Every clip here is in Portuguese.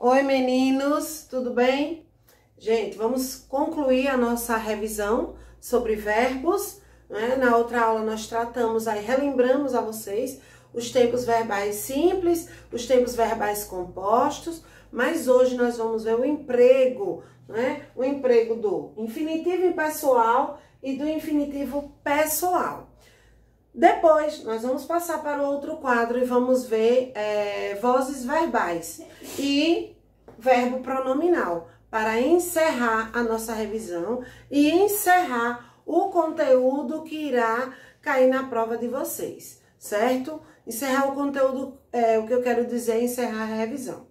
Oi, meninos, tudo bem? Gente, vamos concluir a nossa revisão sobre verbos, né? Na outra aula nós tratamos aí, relembramos a vocês os tempos verbais simples, os tempos verbais compostos, mas hoje nós vamos ver o emprego, né? O emprego do infinitivo impessoal e do infinitivo pessoal. Depois, nós vamos passar para o outro quadro e vamos ver vozes verbais e verbo pronominal, para encerrar a nossa revisão e encerrar o conteúdo que irá cair na prova de vocês, certo? Encerrar o conteúdo, o que eu quero dizer é encerrar a revisão.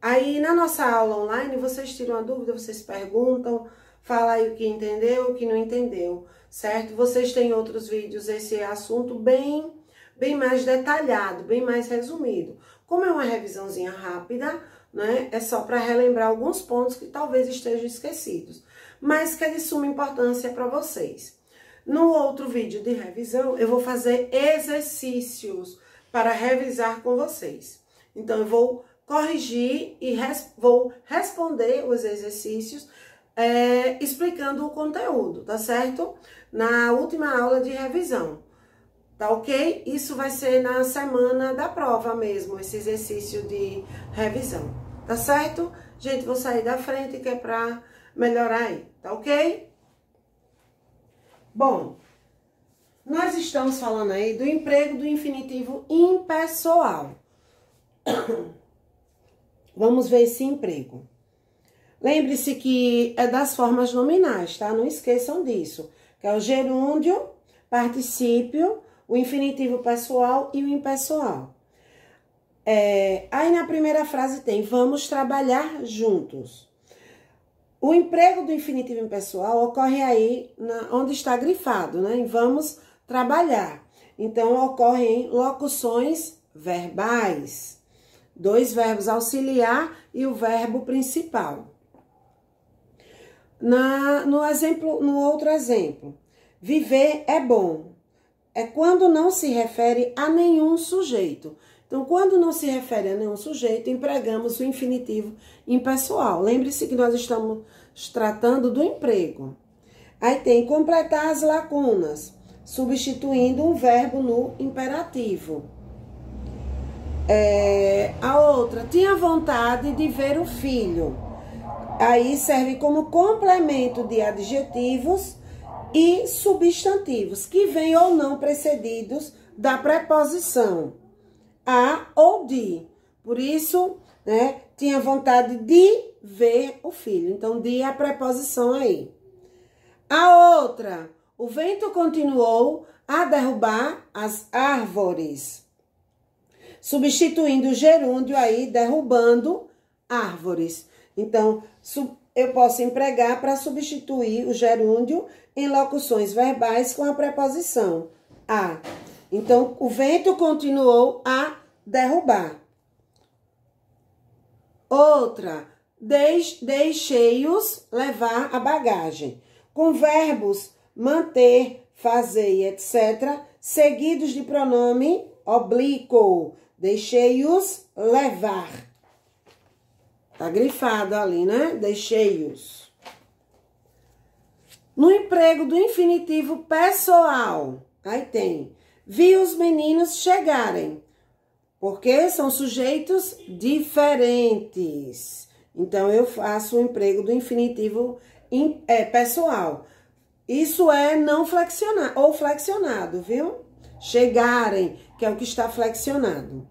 Aí, na nossa aula online, vocês tiram a dúvida, vocês perguntam, fala aí o que entendeu, o que não entendeu, certo? Vocês têm outros vídeos, esse assunto bem mais detalhado, bem mais resumido. Como é uma revisãozinha rápida, né? É só para relembrar alguns pontos que talvez estejam esquecidos, mas que é de suma importância para vocês. No outro vídeo de revisão, eu vou fazer exercícios para revisar com vocês. Então, eu vou corrigir e vou responder os exercícios explicando o conteúdo, tá certo? Na última aula de revisão, tá ok? Isso vai ser na semana da prova mesmo, esse exercício de revisão, tá certo? Gente, vou sair da frente que é pra melhorar aí, tá ok? Bom, nós estamos falando aí do emprego do infinitivo impessoal. Vamos ver esse emprego. Lembre-se que é das formas nominais, tá? Não esqueçam disso. Que é o gerúndio, particípio, o infinitivo pessoal e o impessoal. Aí na primeira frase tem, vamos trabalhar juntos. O emprego do infinitivo impessoal ocorre aí onde está grifado, né? Em vamos trabalhar. Então, ocorre em locuções verbais. Dois verbos auxiliar e o verbo principal. No outro exemplo, viver é bom. É quando não se refere a nenhum sujeito. Então, quando não se refere a nenhum sujeito, empregamos o infinitivo impessoal. Lembre-se que nós estamos tratando do emprego. Aí tem completar as lacunas, substituindo um verbo no imperativo. A outra, tinha vontade de ver o filho. Aí serve como complemento de adjetivos e substantivos, que vêm ou não precedidos da preposição a ou de. Por isso, né, tinha vontade de ver o filho. Então, de é a preposição aí. A outra, o vento continuou a derrubar as árvores. Substituindo o gerúndio aí, derrubando árvores. Então, eu posso empregar para substituir o gerúndio em locuções verbais com a preposição a. Então, o vento continuou a derrubar. Outra, deixei-os levar a bagagem. Com verbos manter, fazer e etc., seguidos de pronome oblíquo. Deixei-os levar. Tá grifado ali, né? Deixei-os. No emprego do infinitivo pessoal, aí tem, vi os meninos chegarem, porque são sujeitos diferentes. Então, eu faço o emprego do infinitivo pessoal. Isso é não flexionado, ou flexionado, viu? Chegarem, que é o que está flexionado.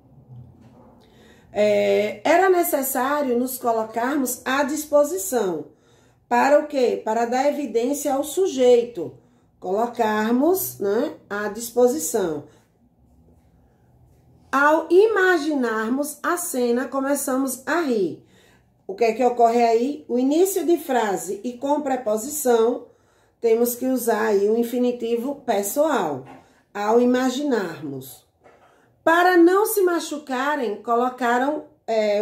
Era necessário nos colocarmos à disposição. Para o quê? Para dar evidência ao sujeito. Colocarmos, né, à disposição. Ao imaginarmos a cena, começamos a rir. O que é que ocorre aí? O início de frase e com preposição, temos que usar aí o infinitivo pessoal. Ao imaginarmos. Para não se machucarem, colocaram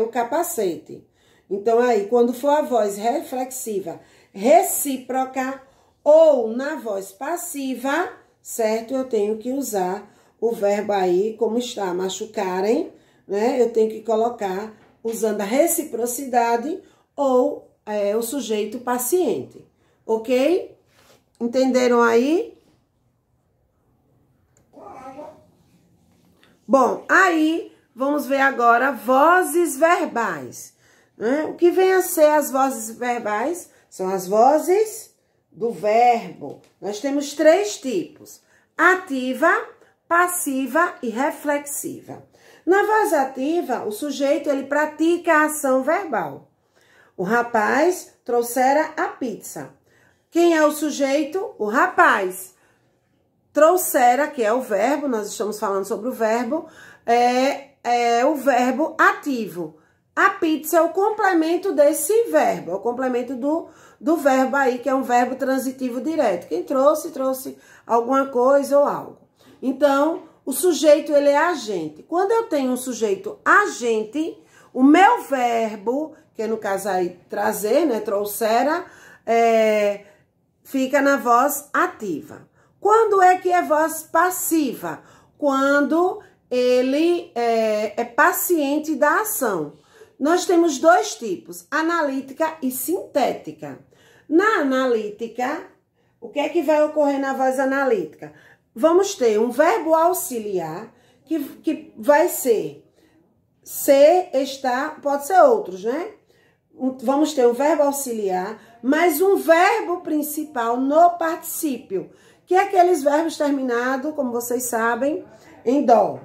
o capacete. Então, aí, quando for a voz reflexiva recíproca ou na voz passiva, certo? Eu tenho que usar o verbo aí, como está, machucarem, né? Eu tenho que colocar usando a reciprocidade ou o sujeito paciente, ok? Entenderam aí? Bom, aí vamos ver agora vozes verbais. Né? O que vem a ser as vozes verbais? São as vozes do verbo. Nós temos 3 tipos: ativa, passiva e reflexiva. Na voz ativa, o sujeito ele pratica a ação verbal. O rapaz trouxera a pizza. Quem é o sujeito? O rapaz. Trouxera, que é o verbo, nós estamos falando sobre o verbo, é o verbo ativo. A pizza é o complemento desse verbo, é o complemento do verbo aí, que é um verbo transitivo direto. Quem trouxe alguma coisa ou algo. Então, o sujeito, ele é agente. Quando eu tenho um sujeito agente, o meu verbo, que no caso aí trazer, né, trouxera, fica na voz ativa. Quando é que é voz passiva? Quando ele é paciente da ação. Nós temos 2 tipos, analítica e sintética. Na analítica, o que é que vai ocorrer na voz analítica? Vamos ter um verbo auxiliar, que vai ser estar, pode ser outros, né? Vamos ter um verbo auxiliar, mas um verbo principal no particípio, que é aqueles verbos terminados, como vocês sabem, em dó,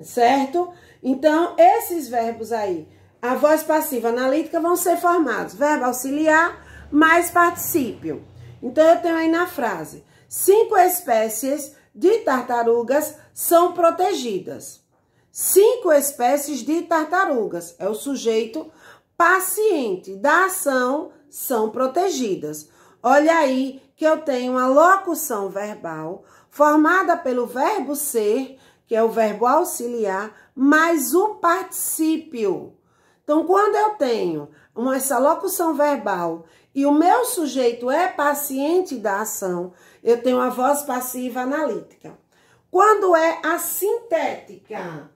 certo? Então, esses verbos aí, a voz passiva analítica, vão ser formados verbo auxiliar mais particípio. Então, eu tenho aí na frase: 5 espécies de tartarugas são protegidas. 5 espécies de tartarugas, é o sujeito paciente da ação, são protegidas. Olha aí que eu tenho uma locução verbal formada pelo verbo ser, que é o verbo auxiliar, mais o particípio. Então, quando eu tenho essa locução verbal e o meu sujeito é paciente da ação, eu tenho a voz passiva analítica. Quando é a sintética?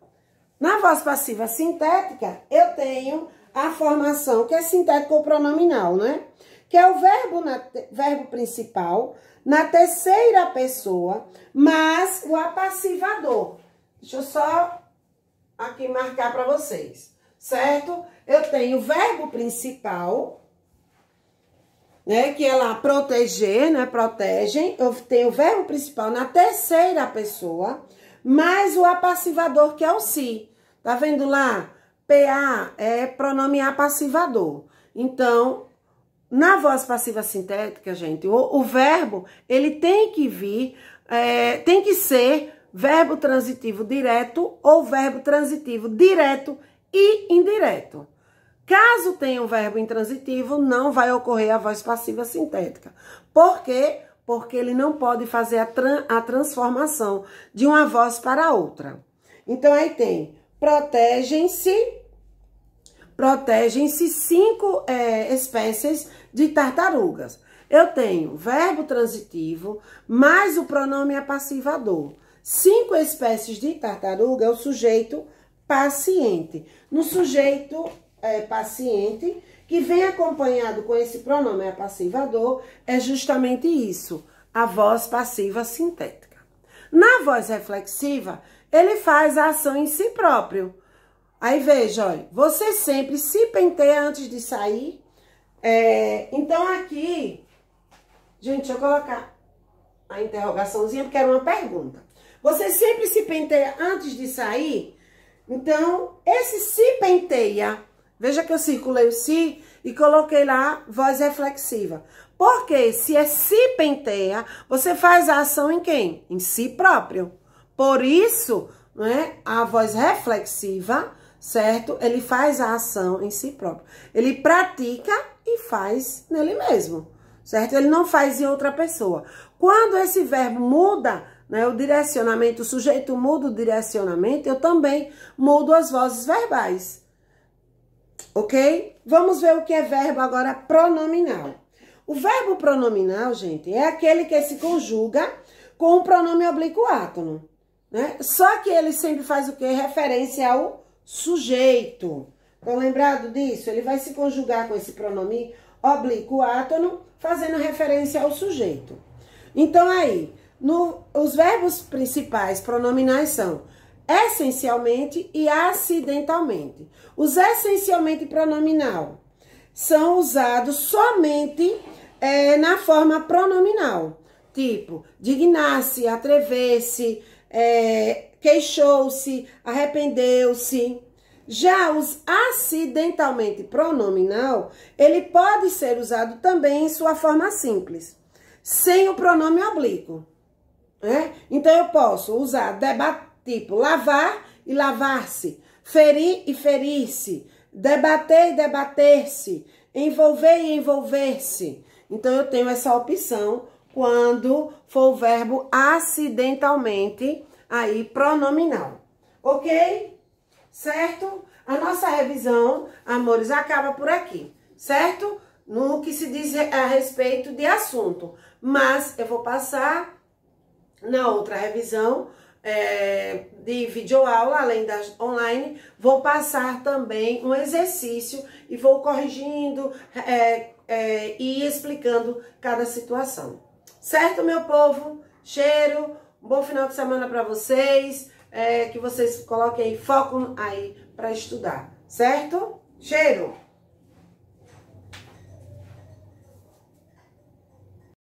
Na voz passiva sintética, eu tenho a formação que é sintética ou pronominal, né? Que é o verbo principal na terceira pessoa, mas o apassivador. Deixa eu só aqui marcar para vocês, certo? Eu tenho o verbo principal, né? Que é lá proteger, né? Protegem. Eu tenho o verbo principal na terceira pessoa, mais o apassivador, que é o si. Tá vendo lá? PA é pronome apassivador. Então, na voz passiva sintética, gente, o verbo, ele tem que vir, tem que ser verbo transitivo direto ou verbo transitivo direto e indireto. Caso tenha um verbo intransitivo, não vai ocorrer a voz passiva sintética. Por quê? Porque ele não pode fazer a transformação de uma voz para outra. Então, aí tem protegem-se 5 espécies de tartarugas. Eu tenho verbo transitivo mais o pronome apassivador. 5 espécies de tartaruga é o sujeito paciente. No sujeito paciente, que vem acompanhado com esse pronome apassivador, é justamente isso, a voz passiva sintética. Na voz reflexiva, ele faz a ação em si próprio. Aí veja, olha, você sempre se penteia antes de sair. Então aqui, gente, deixa eu colocar a interrogaçãozinha, porque era uma pergunta. Você sempre se penteia antes de sair? Então, esse se penteia, veja que eu circulei o si e coloquei lá voz reflexiva. Porque se é se penteia, você faz a ação em quem? Em si próprio. Por isso, né, a voz reflexiva, certo? Ele faz a ação em si próprio. Ele pratica e faz nele mesmo, certo? Ele não faz em outra pessoa. Quando esse verbo muda, né, o direcionamento, o sujeito muda o direcionamento, eu também mudo as vozes verbais. Ok? Vamos ver o que é verbo agora pronominal. O verbo pronominal, gente, é aquele que se conjuga com o pronome oblíquo átono, né? Só que ele sempre faz o quê? Referência ao sujeito. Estão lembrados disso? Ele vai se conjugar com esse pronome oblíquo átono, fazendo referência ao sujeito. Então, aí, os verbos principais pronominais são essencialmente e acidentalmente. Os essencialmente pronominal são usados somente na forma pronominal. Tipo, dignar-se, atrever-se, queixou-se, arrependeu-se. Já os acidentalmente pronominal, ele pode ser usado também em sua forma simples, sem o pronome oblíquo. Então, eu posso usar tipo lavar e lavar-se, ferir e ferir-se, debater e debater-se, envolver e envolver-se. Então, eu tenho essa opção quando for o verbo acidentalmente aí pronominal. Ok? Certo? A nossa revisão, amores, acaba por aqui, certo? No que se diz a respeito de assunto. Mas eu vou passar na outra revisão de videoaula, além da online, vou passar também um exercício e vou corrigindo e explicando cada situação. Certo, meu povo? Cheiro, um bom final de semana para vocês. Que vocês coloquem foco aí para estudar, certo? Cheiro!